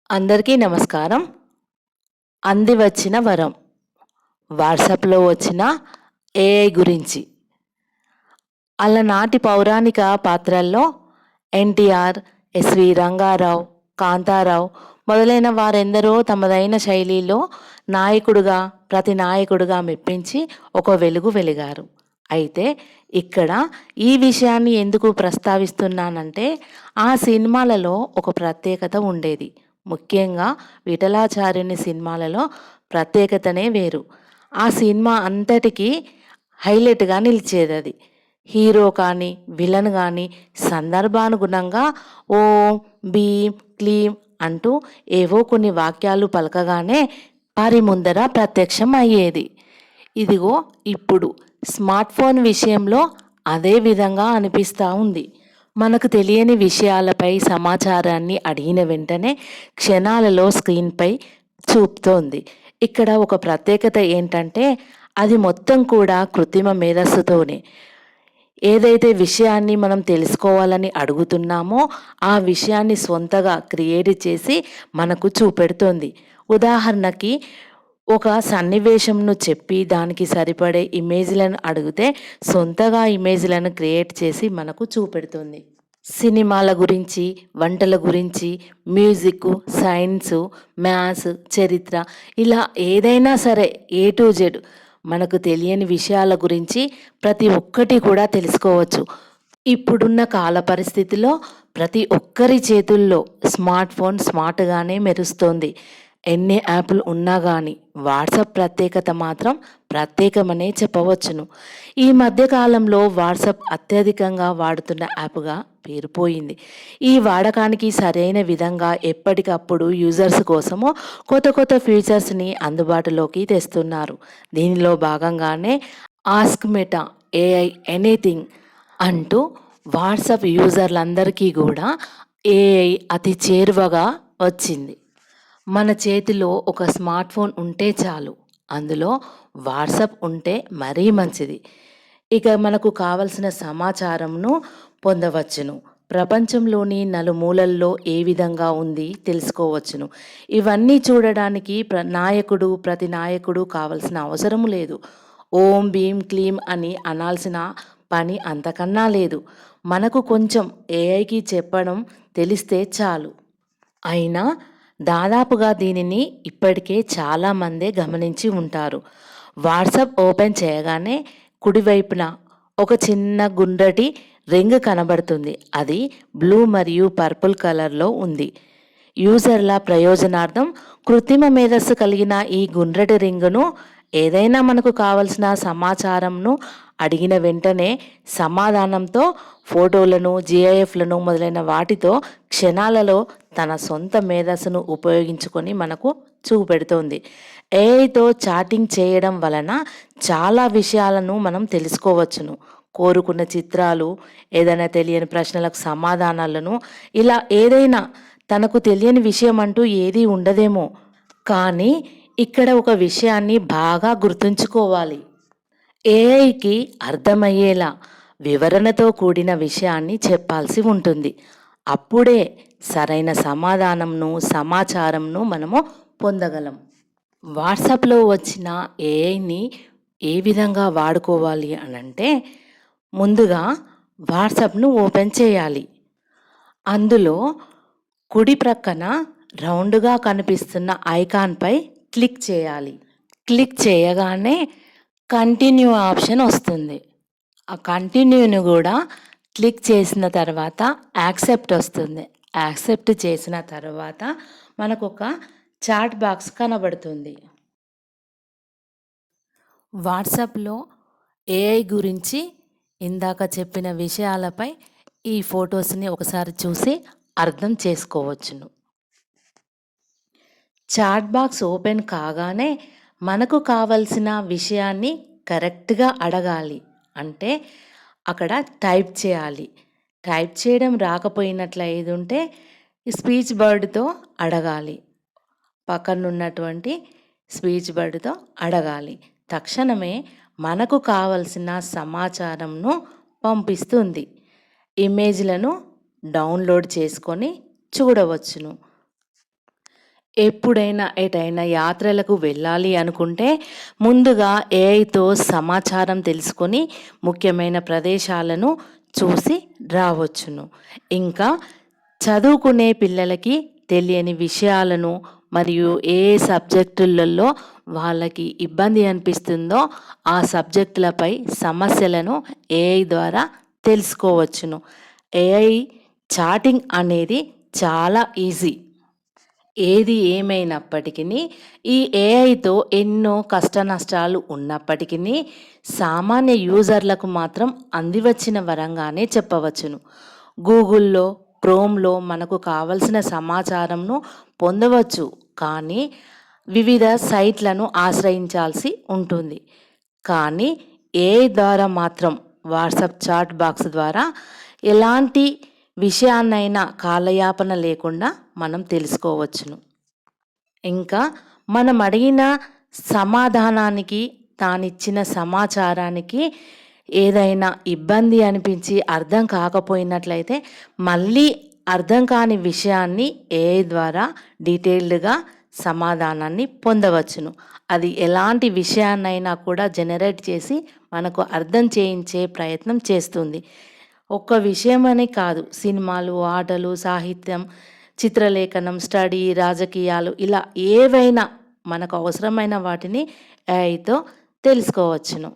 అందరికీ నమస్కారం. అంది వచ్చిన వరం వాట్సాప్లో వచ్చిన ఏఐ గురించి. అలనాటి పౌరాణిక పాత్రల్లో ఎన్టీఆర్, ఎస్వి రంగారావు, కాంతారావు మొదలైన వారెందరో తమదైన శైలిలో ప్రతి నాయకుడుగా మెప్పించి ఒక వెలుగు వెలిగారు. అయితే ఇక్కడ ఈ విషయాన్ని ఎందుకు ప్రస్తావిస్తున్నానంటే, ఆ సినిమాలలో ఒక ప్రత్యేకత ఉండేది. ముఖ్యంగా విఠలాచార్యుని సినిమాలలో ప్రత్యేకతనే వేరు. ఆ సినిమా అంతటికీ హైలైట్గా నిలిచేది అది. హీరో కానీ విలన్ కానీ సందర్భానుగుణంగా ఓం భీం క్లీం అంటూ ఏవో కొన్ని వాక్యాలు పలకగానే వారి ముందర ప్రత్యక్షం అయ్యేది. ఇదిగో ఇప్పుడు స్మార్ట్ ఫోన్ విషయంలో అదే విధంగా అనిపిస్తూ ఉంది. మనకు తెలియని విషయాలపై సమాచారాన్ని అడిగిన వెంటనే క్షణాలలో స్క్రీన్పై చూపుతోంది. ఇక్కడ ఒక ప్రత్యేకత ఏంటంటే, అది మొత్తం కూడా కృత్రిమ మేధస్సుతోనే. ఏదైతే విషయాన్ని మనం తెలుసుకోవాలని అడుగుతున్నామో ఆ విషయాన్ని సొంతగా క్రియేట్ చేసి మనకు చూపెడుతోంది. ఉదాహరణకి ఒక సన్నివేశంను చెప్పి దానికి సరిపడే ఇమేజ్లను అడిగితే సొంతగా ఇమేజ్లను క్రియేట్ చేసి మనకు చూపెడుతుంది. సినిమాల గురించి, వంటల గురించి, మ్యూజిక్, సైన్సు, మ్యాథ్స్, చరిత్ర ఇలా ఏదైనా సరే ఏ టు జెడ్ మనకు తెలియని విషయాల గురించి ప్రతి ఒక్కటి కూడా తెలుసుకోవచ్చు. ఇప్పుడున్న కాల పరిస్థితిలో ప్రతి ఒక్కరి చేతుల్లో స్మార్ట్ ఫోన్ స్మార్ట్గానే మెరుస్తోంది. ఎన్ని యాప్లు ఉన్నా కానీ వాట్సాప్ ప్రత్యేకత మాత్రం ప్రత్యేకమనే చెప్పవచ్చును. ఈ మధ్యకాలంలో వాట్సాప్ అత్యధికంగా వాడుతున్న యాప్గా పేరుపోయింది. ఈ వాడకానికి సరైన విధంగా ఎప్పటికప్పుడు యూజర్స్ కోసము కొత్త కొత్త ఫీచర్స్ని అందుబాటులోకి తెస్తున్నారు. దీనిలో భాగంగానే ఆస్క్ మెటా ఏఐ ఎనీథింగ్ అంటూ వాట్సాప్ యూజర్లందరికీ కూడా ఏఐ అతి చేరువగా వచ్చింది. మన చేతిలో ఒక స్మార్ట్ ఫోన్ ఉంటే చాలు, అందులో వాట్సాప్ ఉంటే మరీ మంచిది. ఇక మనకు కావలసిన సమాచారంను పొందవచ్చును. ప్రపంచంలోని నలుమూలల్లో ఏ విధంగా ఉంది తెలుసుకోవచ్చును. ఇవన్నీ చూడడానికి ప్రతి నాయకుడు కావలసిన అవసరం లేదు. ఓం భీం క్లీం అని అనాల్సిన పని అంతకన్నా లేదు. మనకు కొంచెం ఏఐకి చెప్పడం తెలిస్తే చాలు. అయినా దాదాపుగా దీనిని ఇప్పటికే చాలామందే గమనించి ఉంటారు. వాట్సాప్ ఓపెన్ చేయగానే కుడివైపున ఒక చిన్న గుండ్రటి రింగ్ కనబడుతుంది. అది బ్లూ మరియు పర్పుల్ కలర్లో ఉంది. యూజర్ల ప్రయోజనార్థం కృత్రిమ మేధస్సు కలిగిన ఈ గుండ్రటి రింగును ఏదైనా మనకు కావలసిన సమాచారంను అడిగిన వెంటనే సమాధానంతో ఫోటోలను, జిఐఎఫ్లను మొదలైన వాటితో క్షణాలలో తన సొంత మేధస్సును ఉపయోగించుకొని మనకు చూపెడుతోంది. ఏఐతో చాటింగ్ చేయడం వలన చాలా విషయాలను మనం తెలుసుకోవచ్చును. కోరుకున్న చిత్రాలు, ఏదైనా తెలియని ప్రశ్నలకు సమాధానాలను, ఇలా ఏదైనా తనకు తెలియని విషయం అంటూ ఏదీ ఉండదేమో. కానీ ఇక్కడ ఒక విషయాన్ని బాగా గుర్తుంచుకోవాలి. ఏఐకి అర్థమయ్యేలా వివరణతో కూడిన విషయాన్ని చెప్పాల్సి ఉంటుంది. అప్పుడే సరైన సమాచారంను మనము పొందగలం. వాట్సాప్లో వచ్చిన ఏఐని ఏ విధంగా వాడుకోవాలి అనంటే, ముందుగా వాట్సాప్ను ఓపెన్ చేయాలి. అందులో కుడి ప్రక్కన రౌండ్గా కనిపిస్తున్న ఐకాన్పై క్లిక్ చేయాలి. క్లిక్ చేయగానే కంటిన్యూ ఆప్షన్ వస్తుంది. ఆ కంటిన్యూని కూడా క్లిక్ చేసిన తర్వాత యాక్సెప్ట్ వస్తుంది. యాక్సెప్ట్ చేసిన తర్వాత మనకు ఒక చాట్ బాక్స్ కనబడుతుంది. వాట్సాప్లో ఏఐ గురించి ఇందాక చెప్పిన విషయాలపై ఈ ఫొటోస్ని ఒకసారి చూసి అర్థం చేసుకోవచ్చును. చాట్ బాక్స్ ఓపెన్ కాగానే మనకు కావలసిన విషయాన్ని కరెక్ట్గా అడగాలి. అంటే అక్కడ టైప్ చేయాలి. టైప్ చేయడం రాకపోయినట్లు ఏది ఉంటే స్పీచ్ బర్డ్తో అడగాలి. పక్కనున్నటువంటి స్పీచ్ బర్డ్తో అడగాలి. తక్షణమే మనకు కావలసిన సమాచారంను పంపిస్తుంది. ఇమేజ్లను డౌన్లోడ్ చేసుకొని చూడవచ్చును. ఎప్పుడైనా ఎటైనా యాత్రలకు వెళ్ళాలి అనుకుంటే ముందుగా ఏఐతో సమాచారం తెలుసుకొని ముఖ్యమైన ప్రదేశాలను చూసి రావచ్చును. ఇంకా చదువుకునే పిల్లలకి తెలియని విషయాలను మరియు ఏ సబ్జెక్టులలో వాళ్ళకి ఇబ్బంది అనిపిస్తుందో ఆ సబ్జెక్టులపై సమస్యలను ఏఐ ద్వారా తెలుసుకోవచ్చును. ఏఐ చాటింగ్ అనేది చాలా ఈజీ. ఏది ఏమైనప్పటికీ ఈ ఏఐతో ఎన్నో కష్టనష్టాలు ఉన్నప్పటికీ సామాన్య యూజర్లకు మాత్రం అందివచ్చిన వరంగానే చెప్పవచ్చును. గూగుల్లో, క్రోమ్లో మనకు కావలసిన సమాచారంను పొందవచ్చు, కానీ వివిధ సైట్లను ఆశ్రయించాల్సి ఉంటుంది. కానీ ఏఐ ద్వారా మాత్రం వాట్సాప్ చాట్ బాక్స్ ద్వారా ఎలాంటి విషయాన్నైనా కాలయాపన లేకుండా మనం తెలుసుకోవచ్చును. ఇంకా మనం అడిగిన సమాధానానికి, తానిచ్చిన సమాచారానికి ఏదైనా ఇబ్బంది అనిపించి అర్థం కాకపోయినట్లయితే మళ్ళీ అర్థం కాని విషయాన్ని ఏఐ ద్వారా డీటెయిల్డ్‌గా సమాధానాన్ని పొందవచ్చును. అది ఎలాంటి విషయాన్నైనా కూడా జనరేట్ చేసి మనకు అర్థం చేయించే ప్రయత్నం చేస్తుంది. ఒక్క విషయమనే కాదు, సినిమాలు, ఆటలు, సాహిత్యం, చిత్రలేఖనం, స్టడీ, రాజకీయాలు ఇలా ఏవైనా మనకు అవసరమైన వాటిని ఏఐతో తెలుసుకోవచ్చును.